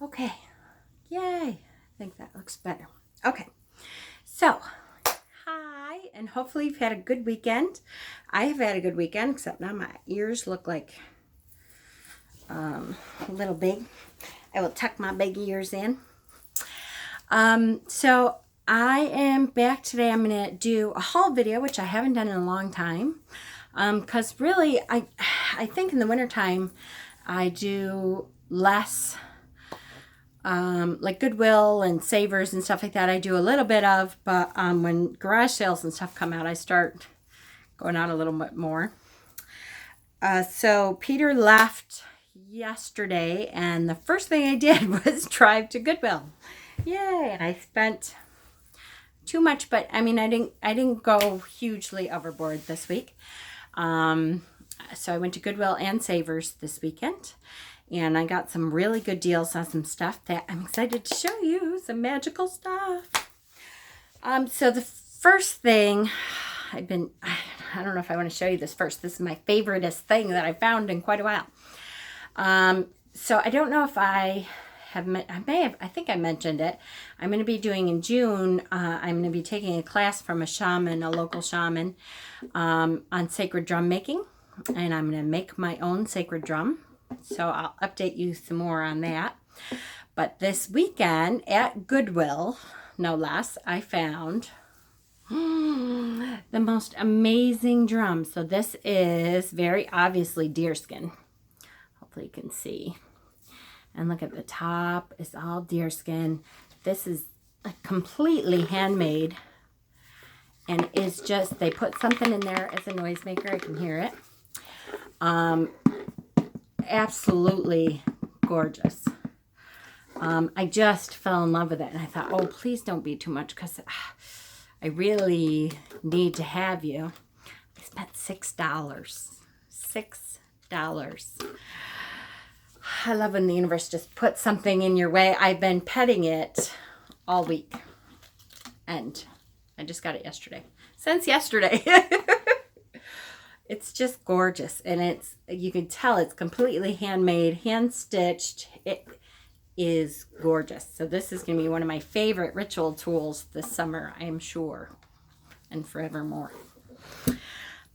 Okay, yay. I think that looks better. Okay, so hi, and hopefully you've had a good weekend. I have had a good weekend, except now my ears look like a little big. I will tuck my big ears in. So I am back today. I'm going to do a haul video, which I haven't done in a long time. Because really, I think in the wintertime, I do less, like Goodwill and Savers and stuff like that. I do a little bit of, but when garage sales and stuff come out, I start going out a little bit more. So Peter left yesterday, and the first thing I did was drive to Goodwill. Yay! And I spent too much, but I mean, I didn't go hugely overboard this week. So I went to Goodwill and Savers this weekend, and I got some really good deals on some stuff that I'm excited to show you, some magical stuff. So the first thing I don't know if I want to show you this first. This is my favoriteest thing that I found in quite a while. So I don't know if I think I mentioned it. I'm going to be doing in June, I'm going to be taking a class from a local shaman, on sacred drum making. And I'm going to make my own sacred drum. So I'll update you some more on that. But this weekend at Goodwill, no less, I found the most amazing drum. So this is very obviously deerskin. Hopefully you can see. And look at the top, it's all deerskin. This is completely handmade. And it's just, they put something in there as a noisemaker. I can hear it. Absolutely gorgeous. I just fell in love with it. And I thought, oh, please don't be too much, because I really need to have you. I spent $6. $6. I love when the universe just puts something in your way. I've been petting it all week. And I just got it yesterday. Since yesterday. It's just gorgeous. And you can tell it's completely handmade, hand-stitched. It is gorgeous. So this is going to be one of my favorite ritual tools this summer, I am sure. And forevermore.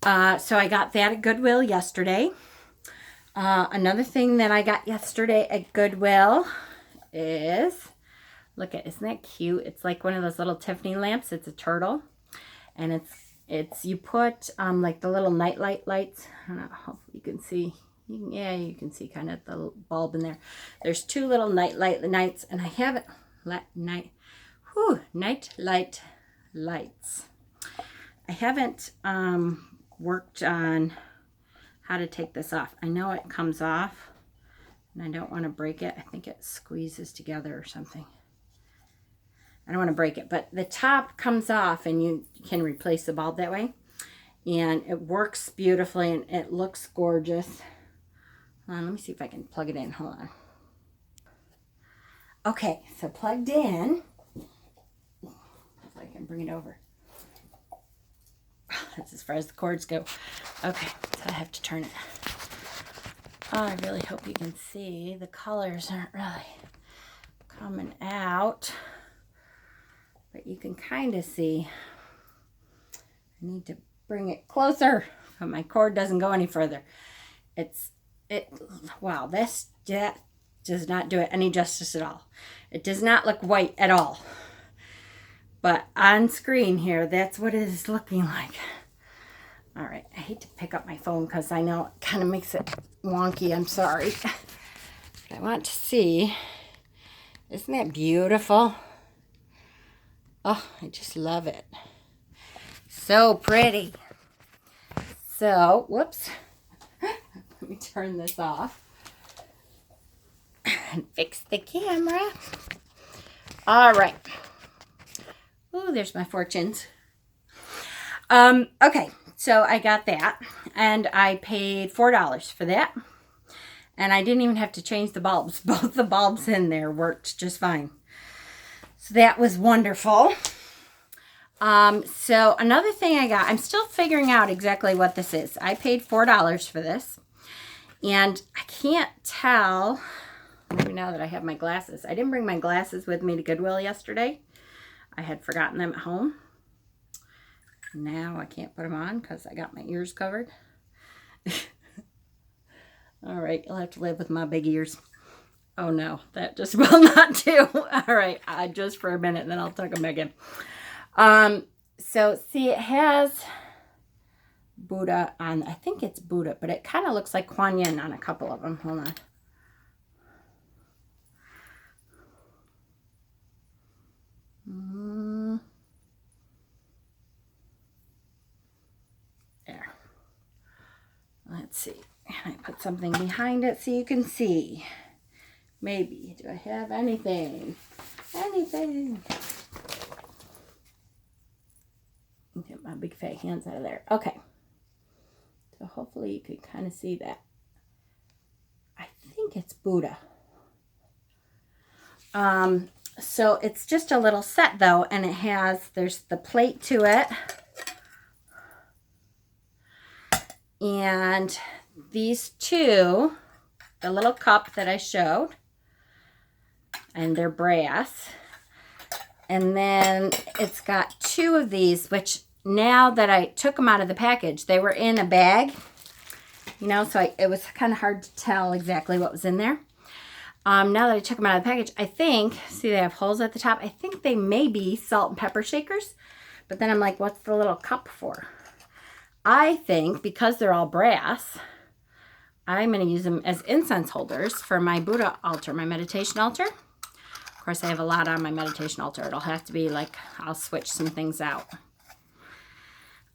So I got that at Goodwill yesterday. Another thing that I got yesterday at Goodwill is, isn't that cute? It's like one of those little Tiffany lamps. It's a turtle, and you put like the little nightlight lights. I don't know, hopefully you can see. You can see kind of the bulb in there. There's two little nightlight lights, and I haven't nightlight lights. I haven't worked on how to take this off. I know it comes off, and I don't want to break it. I think it squeezes together or something. I don't want to break it, but the top comes off, and you can replace the bulb that way. And it works beautifully, and it looks gorgeous. Hold on, let me see if I can plug it in. Hold on. Okay, so plugged in. If I can bring it over. That's as far as the cords go. Okay, so I have to turn it. Oh, I really hope you can see. The colors aren't really coming out. But you can kind of see. I need to bring it closer, but my cord doesn't go any further. Wow, that does not do it any justice at all. It does not look white at all. But on screen here, that's what it is looking like. All right, I hate to pick up my phone because I know it kind of makes it wonky. I'm sorry. But I want to see. Isn't that beautiful? Oh, I just love it. So pretty. So, whoops. Let me turn this off and fix the camera. All right. Oh, there's my fortunes. Okay, so I got that, and I paid $4 for that, and I didn't even have to change the bulbs. Both the bulbs in there worked just fine. So that was wonderful. So another thing I got, I'm still figuring out exactly what this is. I paid $4 for this, and I can't tell. Maybe now that I have my glasses. I didn't bring my glasses with me to Goodwill yesterday. I had forgotten them at home. Now I can't put them on because I got my ears covered. All right, you'll have to live with my big ears. Oh no, that just will not do. All right, just for a minute, and then I'll tuck them back in. So see, it has Buddha on, I think it's Buddha, but it kind of looks like Kuan Yin on a couple of them. Hold on. There. Let's see. Can I put something behind it so you can see? Maybe. Do I have anything? Anything? Get my big fat hands out of there. Okay. So hopefully you can kind of see that. I think it's Buddha. So it's just a little set though, and it has, there's the plate to it. And these two, the little cup that I showed, and they're brass. And then it's got two of these, which now that I took them out of the package, they were in a bag, you know, so it was kind of hard to tell exactly what was in there. Now that I took them out of the package, I think, see they have holes at the top, I think they may be salt and pepper shakers. But then I'm like, what's the little cup for? I think because they're all brass, I'm going to use them as incense holders for my Buddha altar, my meditation altar. Of course, I have a lot on my meditation altar. It'll have to be like, I'll switch some things out.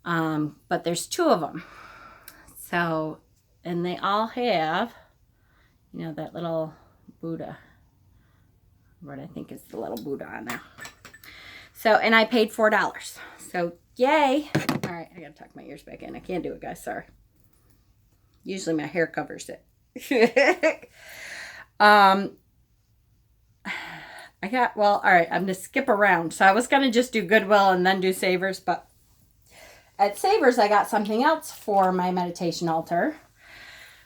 But there's two of them. So, and they all have, you know, that little Buddha. What I think is the little Buddha on there. So, and I paid $4. So, yay. All right, I got to tuck my ears back in. I can't do it, guys. Sorry. Usually my hair covers it. Well, all right, I'm going to skip around. So I was going to just do Goodwill and then do Savers, but at Savers, I got something else for my meditation altar.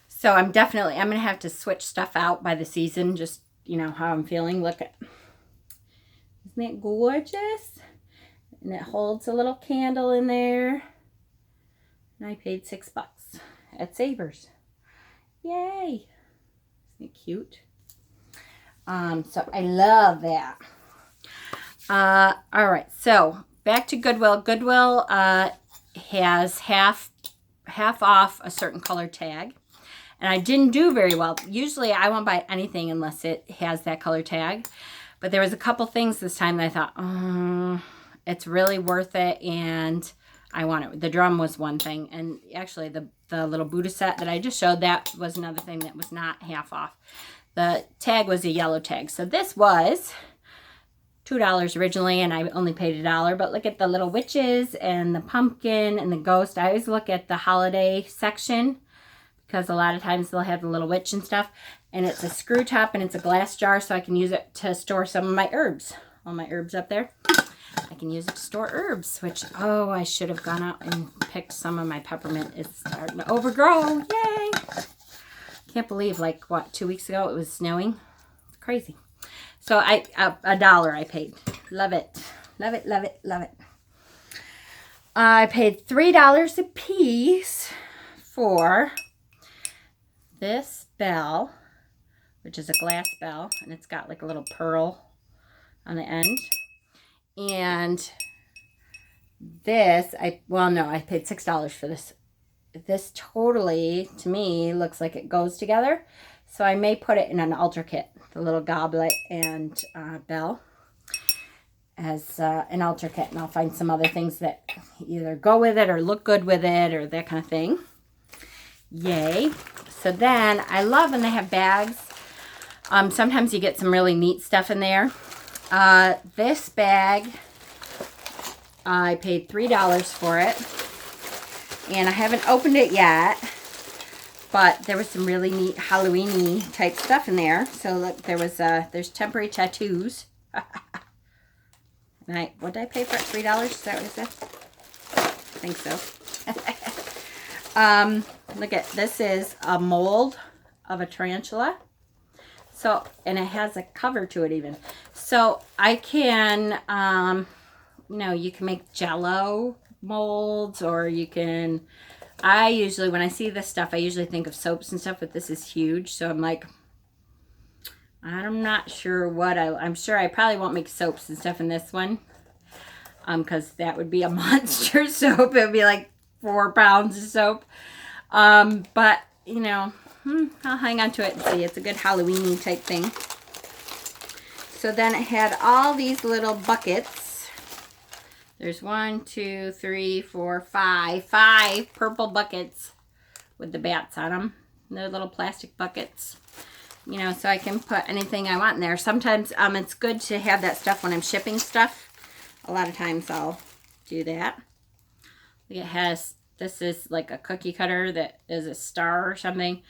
So I'm going to have to switch stuff out by the season, just, you know, how I'm feeling. Look at, isn't it gorgeous? And it holds a little candle in there. And I paid $6 at Savers. Yay. Isn't it cute? So I love that. All right, so back to Goodwill. Goodwill has half off a certain color tag. And I didn't do very well. Usually I won't buy anything unless it has that color tag. But there was a couple things this time that I thought, it's really worth it and I want it. The drum was one thing. And actually the little Buddha set that I just showed, that was another thing that was not half off. The tag was a yellow tag. So this was $2 originally, and I only paid $1. But look at the little witches and the pumpkin and the ghost. I always look at the holiday section because a lot of times they'll have the little witch and stuff. And it's a screw top and it's a glass jar, so I can use it to store some of my herbs. All my herbs up there. I can use it to store herbs, which, oh, I should have gone out and picked some of my peppermint. It's starting to overgrow. Yay! Can't believe, like, what, 2 weeks ago it was snowing? It's crazy. So $1 I paid. Love it. Love it, love it, love it. I paid $3 a piece for this bell, which is a glass bell, and it's got like a little pearl on the end. And this, I paid $6 for this. This totally, to me, looks like it goes together. So I may put it in an altar kit, the little goblet and bell as an altar kit. And I'll find some other things that either go with it or look good with it or that kind of thing. Yay. So then I love when they have bags. Sometimes you get some really neat stuff in there. This bag, I paid $3 for it. And I haven't opened it yet, but there was some really neat Halloween-y type stuff in there. So look, there's temporary tattoos. And what did I pay for it? $3? Is that what it said? I think so. Look at, this is a mold of a tarantula. So, and it has a cover to it even. So I can, you know, you can make Jello molds, or you can, I usually, when I see this stuff, I usually think of soaps and stuff, but this is huge. So I'm like, I'm not sure what I'm sure I probably won't make soaps and stuff in this one. Because that would be a monster soap. It would be like 4 pounds of soap. But, you know, I'll hang on to it and see. It's a good Halloween-y type thing. So then it had all these little buckets. There's 1, 2, 3, 4, 5. 5 purple buckets with the bats on them. And they're little plastic buckets. You know, so I can put anything I want in there. Sometimes it's good to have that stuff when I'm shipping stuff. A lot of times I'll do that. It has, this is like a cookie cutter that is a star or something.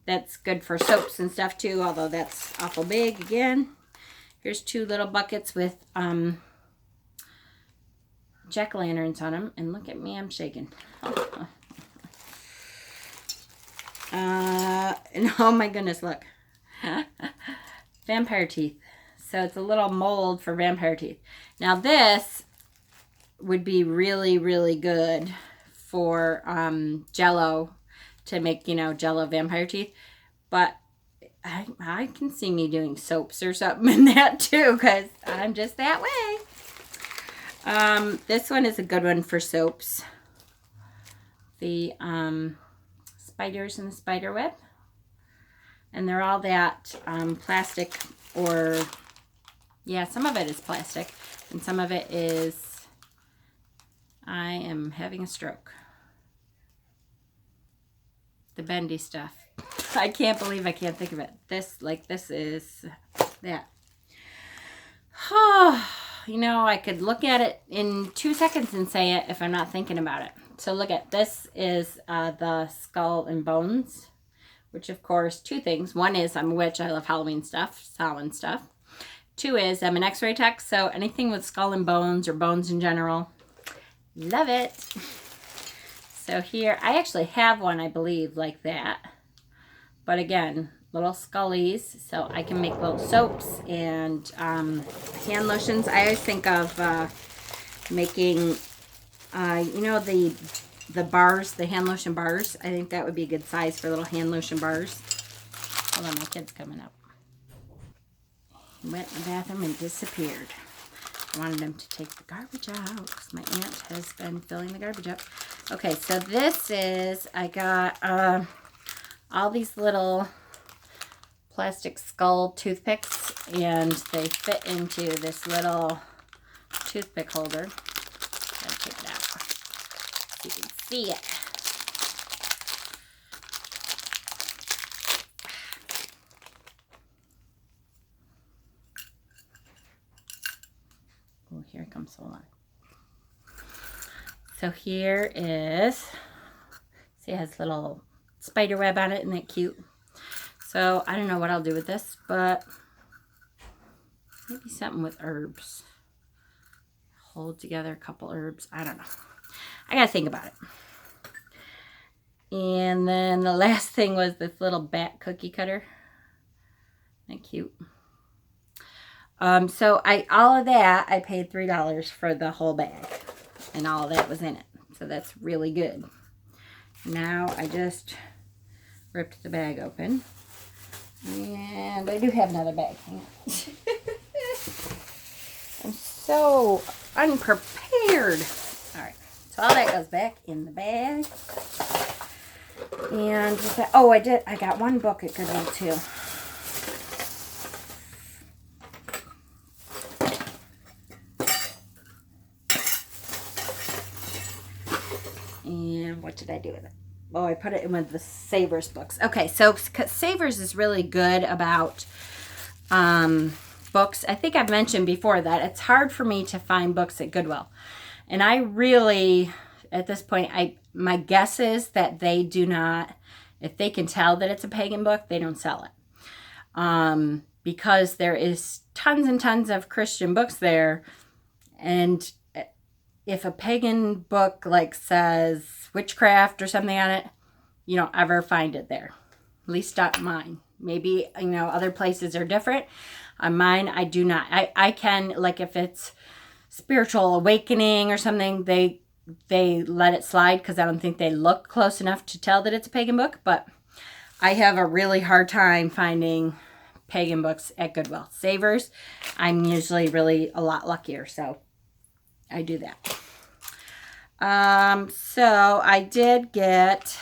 That's good for soaps and stuff too, although that's awful big again. Here's 2 little buckets with jack-o'-lanterns on them. And look at me, I'm shaking. And oh my goodness, look. Vampire teeth. So it's a little mold for vampire teeth. Now this would be really, really good for Jello, to make, you know, Jello vampire teeth. But I can see me doing soaps or something in that too, because I'm just that way. This one is a good one for soaps. The spiders in the spider web. And they're all that plastic, or yeah, some of it is plastic and some of it is, I am having a stroke. The bendy stuff. I can't believe I can't think of it. This is that. Oh, you know, I could look at it in 2 seconds and say it if I'm not thinking about it. So look at, this is the skull and bones, which of course, 2 things. 1 is I'm a witch. I love Halloween stuff, Samhain stuff. 2 is I'm an x-ray tech, so anything with skull and bones, or bones in general, love it. So here, I actually have one, I believe, like that. But again, little scullies, so I can make little soaps and hand lotions. I always think of making, you know, the bars, the hand lotion bars. I think that would be a good size for little hand lotion bars. Hold on, my kid's coming up. He went in the bathroom and disappeared. I wanted him to take the garbage out because my aunt has been filling the garbage up. Okay, so this is, I got all these little plastic skull toothpicks, and they fit into this little toothpick holder. Gotta take it out so you can see it. Oh, here it comes. Hold on. So here is, see, it has little spider web on it. Isn't that cute? So I don't know what I'll do with this, but maybe something with herbs. Hold together a couple herbs. I don't know. I gotta think about it. And then the last thing was this little bat cookie cutter. Isn't that cute? So all of that, I paid $3 for the whole bag. And all of that was in it. So that's really good. Now I just ripped the bag open. And I do have another bag. I'm so unprepared. Alright. So all that goes back in the bag. And with that, oh, I got one book at Goodwill too. And what did I do with it? Oh, I put it in with the Savers books. Okay, so Savers is really good about books. I think I've mentioned before that it's hard for me to find books at Goodwill. And I really, at this point, my guess is that they do not, if they can tell that it's a pagan book, they don't sell it. Because there is tons and tons of Christian books there. And if a pagan book like says witchcraft or something on it, you don't ever find it there. At least not mine. Maybe, you know, other places are different. On mine, I do not. I can, like, if it's spiritual awakening or something, they let it slide because I don't think they look close enough to tell that it's a pagan book. But I have a really hard time finding pagan books at Goodwill. Savers, I'm usually really a lot luckier, so I do that. So I did get,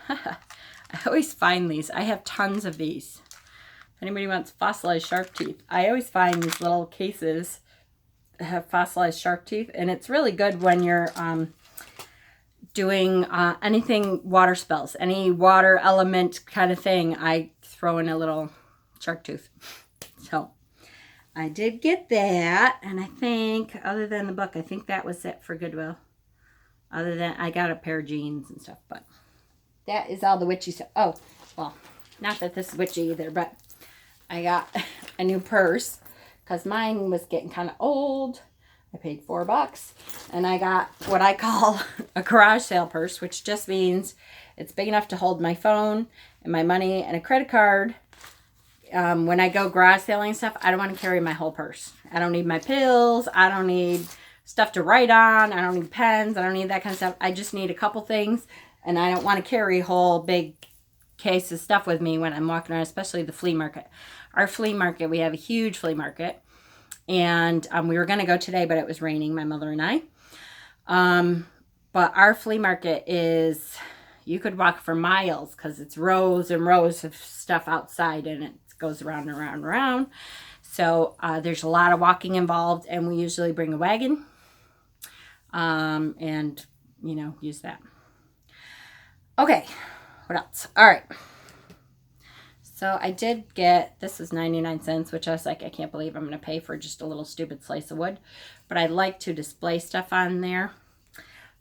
I always find these. I have tons of these. If anybody wants fossilized shark teeth, I always find these little cases that have fossilized shark teeth, and it's really good when you're doing anything water spells, any water element kind of thing. I throw in a little shark tooth. So I did get that, and I think other than the book, I think that was it for Goodwill. Other than I got a pair of jeans and stuff, but that is all the witchy stuff. Oh, well, not that this is witchy either, but I got a new purse because mine was getting kind of old. I paid $4, and I got what I call a garage sale purse, which just means it's big enough to hold my phone and my money and a credit card. When I go garage selling and stuff, I don't want to carry my whole purse. I don't need my pills. I don't need stuff to write on. I don't need pens. I don't need that kind of stuff. I just need a couple things, and I don't want to carry a whole big case of stuff with me when I'm walking around, especially the flea market. Our flea market, we have a huge flea market, and we were going to go today, but it was raining, my mother and I. But our flea market is, you could walk for miles because it's rows and rows of stuff outside, and it goes around and around and around. So there's a lot of walking involved, and we usually bring a wagon and, you know, use that. Okay, what else? All right. So I did get, this was 99 cents, which I was like, I can't believe I'm going to pay for just a little stupid slice of wood. But I like to display stuff on there.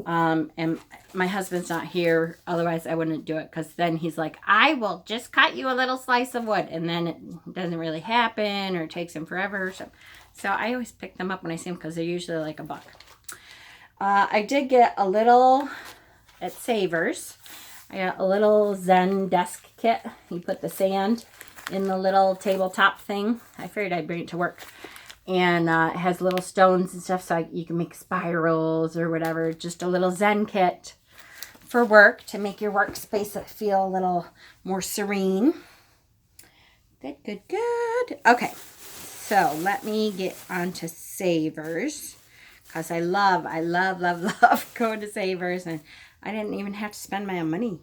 And my husband's not here, otherwise I wouldn't do it, because then he's like, I will just cut you a little slice of wood, and then it doesn't really happen, or it takes him forever. So I always pick them up when I see them, because they're usually like $1. I did get a little at Savers. I got a little Zen desk kit. You put the sand in the little tabletop thing. I figured I'd bring it to work. And it has little stones and stuff, so you can make spirals or whatever. Just a little Zen kit for work to make your workspace feel a little more serene. Good, good, good. Okay, so let me get on to Savers, because I love going to Savers, and I didn't even have to spend my own money.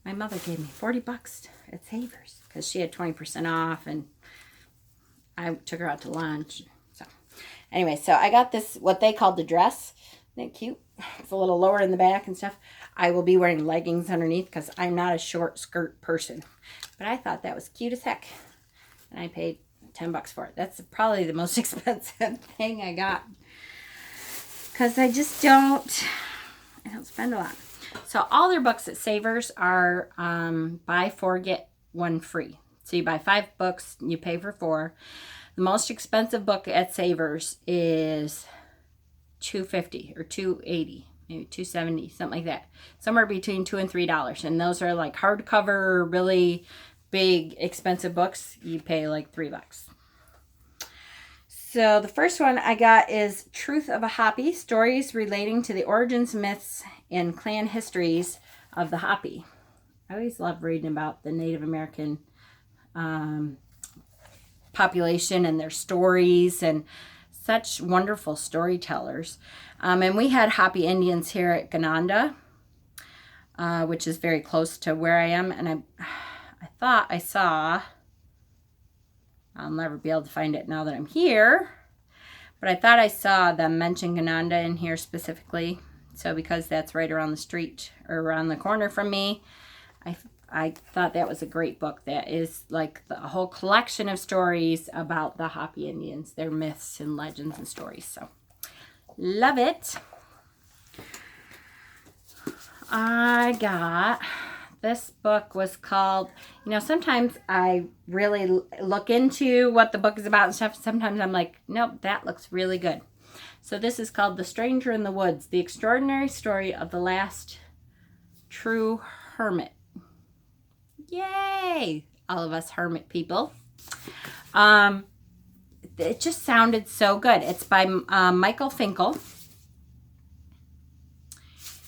My mother gave me $40 at Savers because she had 20% off, and I took her out to lunch. So anyway, so I got this, what they called the dress. Isn't that cute? It's a little lower in the back and stuff. I will be wearing leggings underneath because I'm not a short skirt person. But I thought that was cute as heck. And I paid $10 for it. That's probably the most expensive thing I got, because I don't spend a lot. So all their books at Savers are buy 4, get 1 free. So you buy 5 books, you pay for 4. The most expensive book at Savers is $2.50 or $2.80, maybe $2.70, something like that. Somewhere between $2 and $3. And those are like hardcover, really big, expensive books. You pay like $3. So the first one I got is Truth of a Hoppy, Stories Relating to the Origins, Myths, and Clan Histories of the Hoppy. I always love reading about the Native American population and their stories, and such wonderful storytellers. And we had Hoppy Indians here at Gananda, which is very close to where I am. And I thought I saw, I'll never be able to find it now that I'm here, but I thought I saw them mention Gananda in here specifically. So because that's right around the street, or around the corner from me, I thought that was a great book. That is like a whole collection of stories about the Hoppy Indians, their myths and legends and stories. So, love it. I got, this book was called, you know, sometimes I really look into what the book is about and stuff. Sometimes I'm like, nope, that looks really good. So this is called The Stranger in the Woods, The Extraordinary Story of the Last True Hermit. Yay! all of us hermit people. It just sounded so good. It's by Michael Finkel.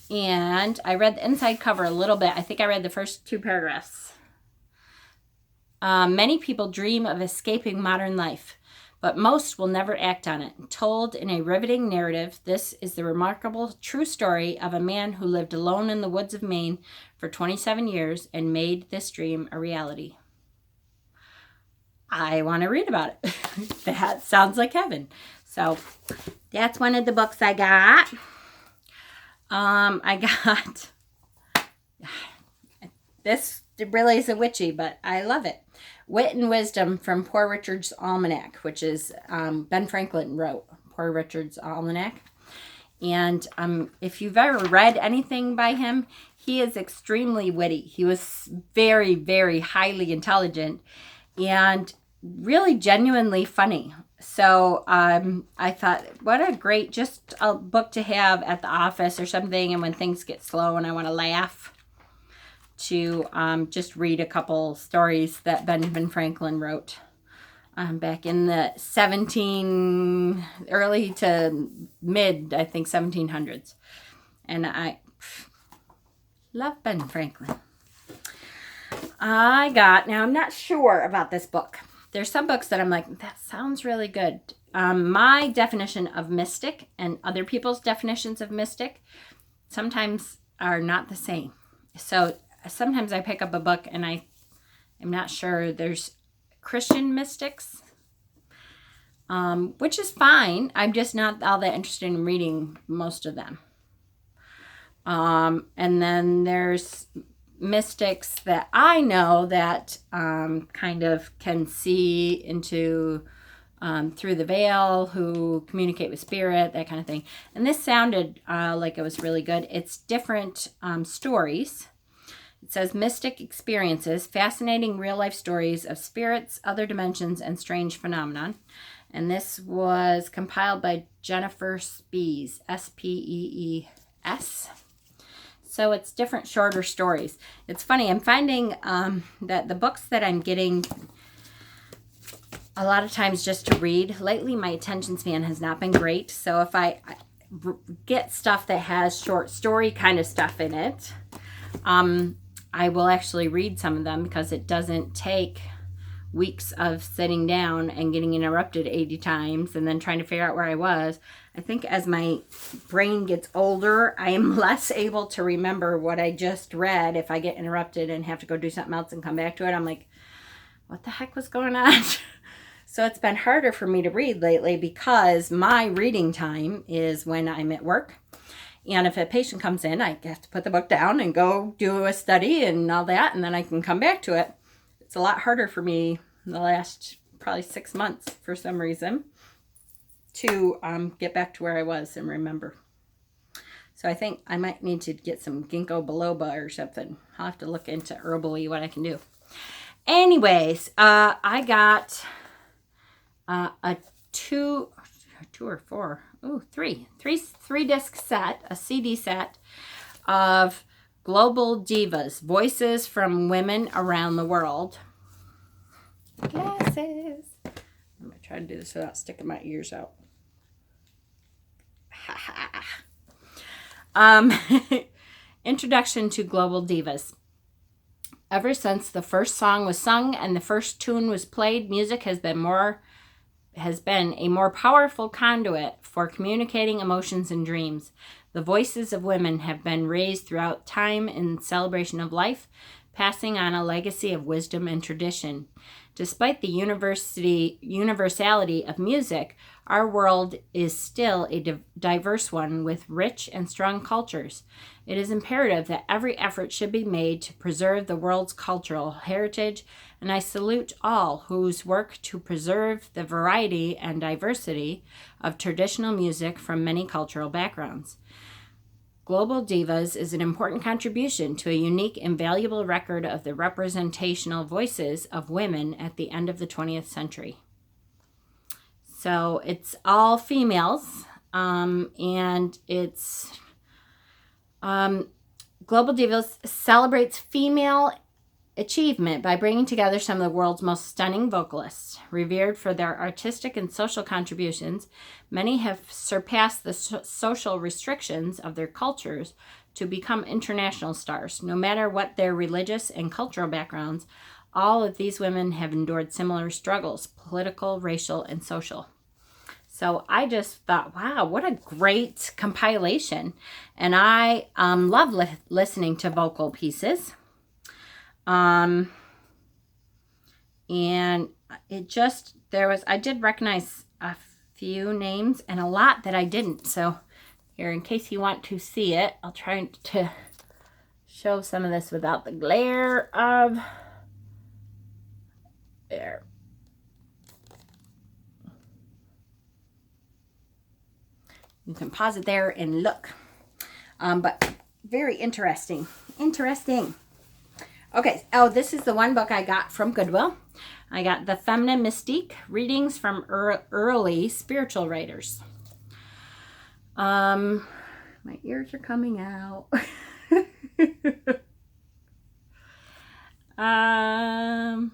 And I read the inside cover a little bit. I think I read the first 2 paragraphs. Many people dream of escaping modern life, but most will never act on it. Told in a riveting narrative, this is the remarkable true story of a man who lived alone in the woods of Maine for 27 years and made this dream a reality. I want to read about it. That sounds like heaven. So that's one of the books I got. I got this really is a witchy, but I love it. Wit and Wisdom from Poor Richard's Almanac, which is Ben Franklin wrote Poor Richard's Almanac. And if you've ever read anything by him, he is extremely witty. He was very, very highly intelligent and really genuinely funny. So I thought, what a great, just a book to have at the office or something. And when things get slow and I want to laugh, to just read a couple stories that Benjamin Franklin wrote back in the early to mid, I think, 1700s. And I love Ben Franklin. Now I'm not sure about this book. There's some books that I'm like, that sounds really good. My definition of mystic and other people's definitions of mystic sometimes are not the same. So sometimes I pick up a book and I am not sure. There's Christian mystics, which is fine. I'm just not all that interested in reading most of them. And then there's mystics that I know that kind of can see into through the veil, who communicate with spirit, that kind of thing. And this sounded like it was really good. It's different stories. It says mystic experiences, fascinating real-life stories of spirits, other dimensions, and strange phenomenon. And this was compiled by Jennifer Spees, S-P-E-E-S. So it's different, shorter stories. It's funny, I'm finding that the books that I'm getting a lot of times just to read, lately my attention span has not been great. So if I get stuff that has short story kind of stuff in it, I will actually read some of them because it doesn't take weeks of sitting down and getting interrupted 80 times and then trying to figure out where I was. I think as my brain gets older, I am less able to remember what I just read if I get interrupted and have to go do something else and come back to it. I'm like, what the heck was going on? So it's been harder for me to read lately because my reading time is when I'm at work. And if a patient comes in, I have to put the book down and go do a study and all that, and then I can come back to it. It's a lot harder for me in the last probably 6 months for some reason to get back to where I was and remember. So I think I might need to get some ginkgo biloba or something. I'll have to look into herbally what I can do. Anyways, I got a three disc set, a CD set of Global Divas, Voices from Women Around the World. Glasses. I'm going to try to do this without sticking my ears out. Introduction to Global Divas. Ever since the first song was sung and the first tune was played, music has been a more powerful conduit for communicating emotions and dreams. The voices of women have been raised throughout time in celebration of life, passing on a legacy of wisdom and tradition. Despite the universality of music, our world is still a diverse one with rich and strong cultures. It is imperative that every effort should be made to preserve the world's cultural heritage, and I salute all whose work to preserve the variety and diversity of traditional music from many cultural backgrounds. Global Divas is an important contribution to a unique and valuable record of the representational voices of women at the end of the 20th century. So it's all females, and it's Global Divas celebrates female achievement by bringing together some of the world's most stunning vocalists. Revered for their artistic and social contributions, many have surpassed the social restrictions of their cultures to become international stars. No matter what their religious and cultural backgrounds, all of these women have endured similar struggles, political, racial, and social. So I just thought, wow, what a great compilation. And I love listening to vocal pieces. And it just, I did recognize a few names and a lot that I didn't. So here, in case you want to see it, I'll try to show some of this without the glare of, there. You can pause it there and look. But very interesting. Okay, oh, this is the one book I got from Goodwill. I got The Feminine Mystique, Readings from Early Spiritual Writers. My ears are coming out. The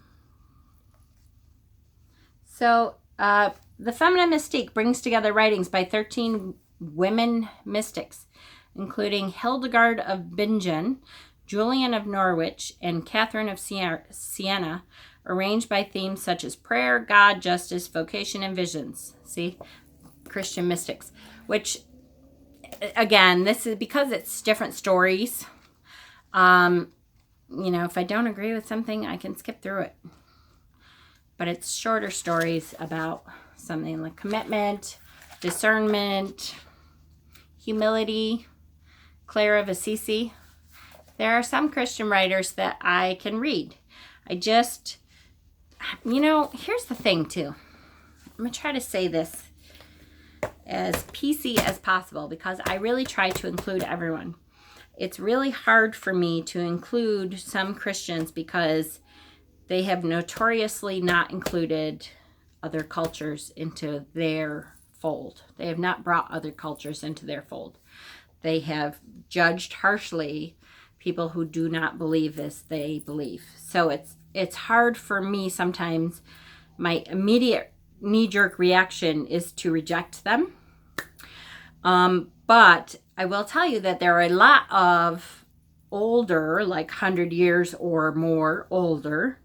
Feminine Mystique brings together writings by 13 women mystics, including Hildegard of Bingen, Julian of Norwich, and Catherine of Siena, arranged by themes such as prayer, God, justice, vocation, and visions. See? Christian mystics. Which, again, this is because it's different stories. If I don't agree with something, I can skip through it. But it's shorter stories about something like commitment, discernment, humility, Clare of Assisi. There are some Christian writers that I can read. Here's the thing too. I'm going to try to say this as PC as possible because I really try to include everyone. It's really hard for me to include some Christians because they have notoriously not included other cultures into their fold. They have not brought other cultures into their fold. They have judged harshly people who do not believe as they believe. So it's hard for me sometimes. My immediate knee-jerk reaction is to reject them. But I will tell you that there are a lot of older, like 100 years or more older,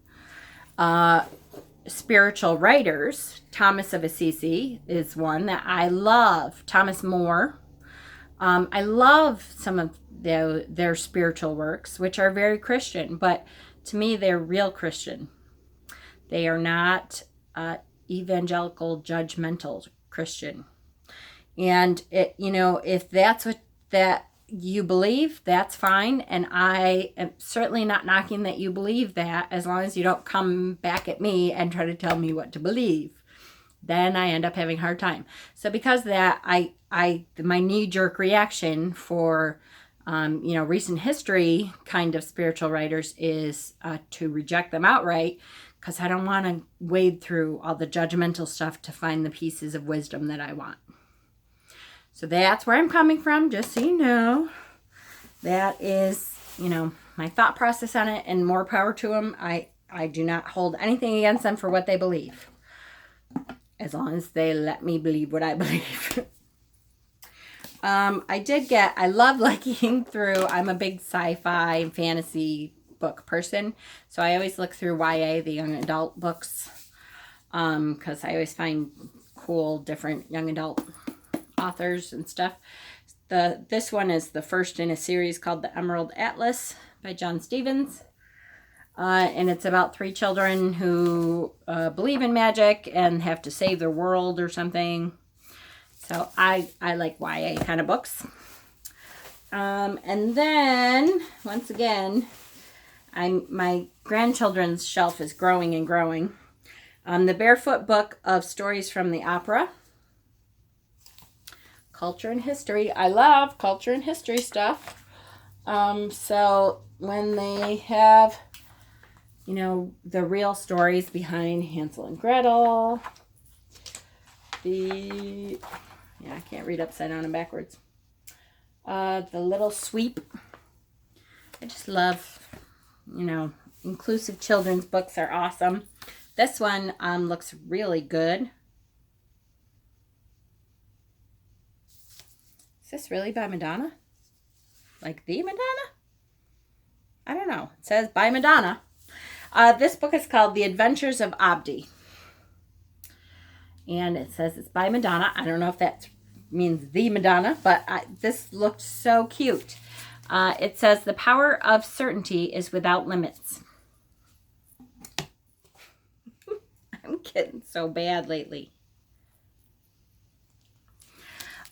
spiritual writers. Thomas of Assisi is one that I love. Thomas More. I love some of their spiritual works, which are very Christian, but to me, they're real Christian. They are not evangelical, judgmental Christian. And if that's what that you believe, that's fine. And I am certainly not knocking that you believe that, as long as you don't come back at me and try to tell me what to believe. Then I end up having a hard time. So because of that, my knee-jerk reaction for recent history kind of spiritual writers is to reject them outright, because I don't want to wade through all the judgmental stuff to find the pieces of wisdom that I want. So that's where I'm coming from, just so you know. That is, my thought process on it, and more power to them. I do not hold anything against them for what they believe, as long as they let me believe what I believe. I love looking through, I'm a big sci-fi and fantasy book person, so I always look through YA, the young adult books, because I always find cool, different young adult authors and stuff. This one is the first in a series called The Emerald Atlas by John Stevens. And it's about 3 children who believe in magic and have to save their world or something. So I like YA kind of books. And then, once again, my grandchildren's shelf is growing and growing. The Barefoot Book of Stories from the Opera. Culture and history. I love culture and history stuff. So when they have, the real stories behind Hansel and Gretel, I can't read upside down and backwards. The Little Sweep. I just love, inclusive children's books are awesome. This one looks really good. Is this really by Madonna? Like the Madonna? I don't know. It says by Madonna. This book is called The Adventures of Abdi. And it says it's by Madonna. I don't know if that means the Madonna, but this looked so cute. It says the power of certainty is without limits. I'm getting so bad lately.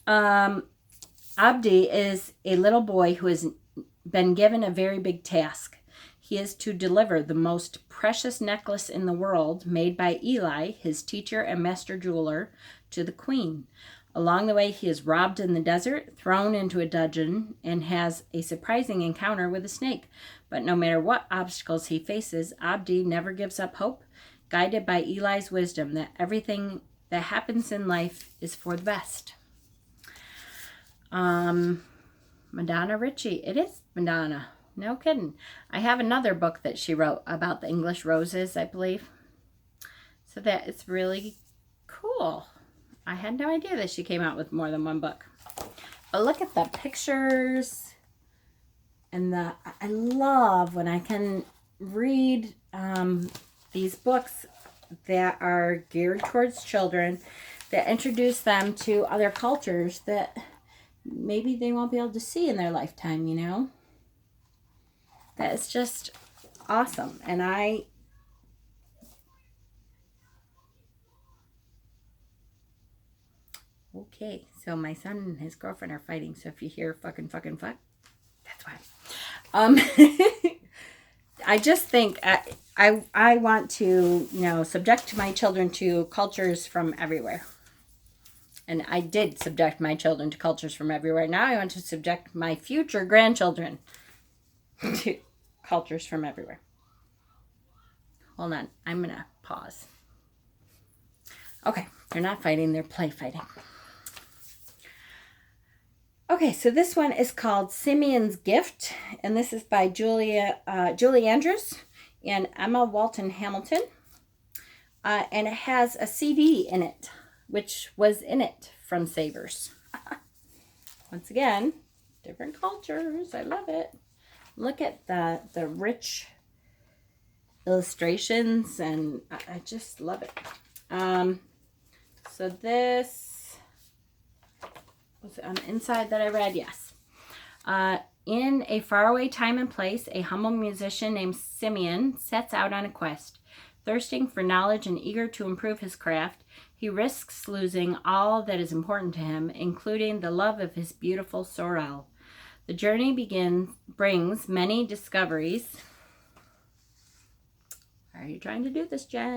Abdi is a little boy who has been given a very big task. He is to deliver the most precious necklace in the world, made by Eli, his teacher and master jeweler, to the queen. Along the way, he is robbed in the desert, thrown into a dungeon, and has a surprising encounter with a snake. But no matter what obstacles he faces, Abdi never gives up hope, guided by Eli's wisdom that everything that happens in life is for the best. Madonna Witchy. It is Madonna. No kidding. I have another book that she wrote about the English roses, I believe. So that is really cool. I had no idea that she came out with more than one book. But look at the pictures. And I love when I can read these books that are geared towards children, that introduce them to other cultures that maybe they won't be able to see in their lifetime, you know? That is just awesome. And okay, so my son and his girlfriend are fighting, so if you hear fucking fuck, that's why. I just think I want to, you know, subject my children to cultures from everywhere. And I did subject my children to cultures from everywhere. Now I want to subject my future grandchildren to cultures from everywhere. Hold on. I'm going to pause. Okay. They're not fighting. They're play fighting. Okay. So this one is called Simeon's Gift. And this is by Julie Andrews and Emma Walton Hamilton. And it has a CD in it, which was in it from Savers. Once again, different cultures. I love it. Look at the rich illustrations, and I just love it. So this was on the inside that I read, yes. In a faraway time and place, a humble musician named Simeon sets out on a quest. Thirsting for knowledge and eager to improve his craft, he risks losing all that is important to him, including the love of his beautiful Sorel. The journey brings many discoveries. Are you trying to do this, Jen?